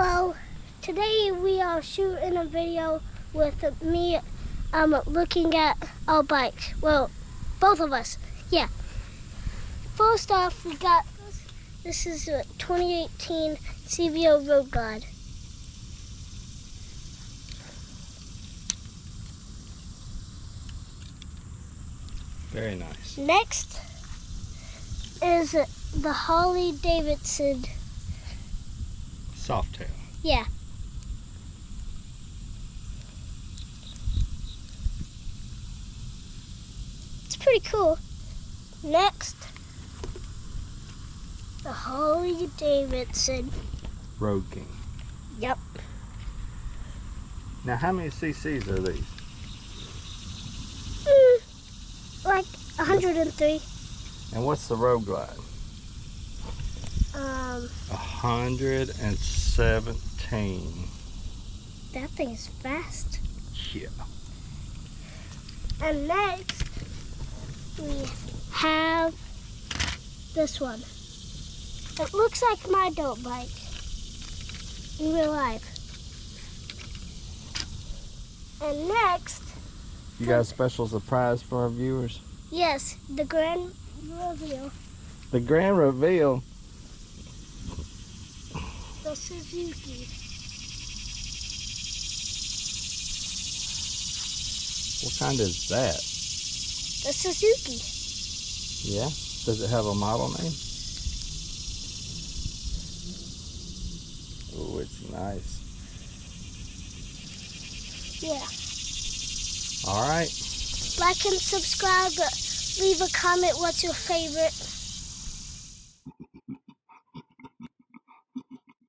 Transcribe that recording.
Hello, today we are shooting a video with me looking at our bikes. Well, both of us, yeah. First off, we got, this is a 2018 CVO Road Glide. Very nice. Next is the Harley Davidson. Softail. Yeah. It's pretty cool. Next, the Harley Davidson. Road King. Yep. Now, how many cc's are these? Like 103. And what's the Road Glide? 117. That thing is fast. Yeah. And next, we have this one. It looks like my dirt bike in real life. And next, You got a special surprise for our viewers? yes, the grand reveal, The grand reveal. the Suzuki. What kind is that? The Suzuki. Yeah? Does it have a model name? Oh, it's nice. Yeah. All right. Like and subscribe, but leave a comment what's your favorite.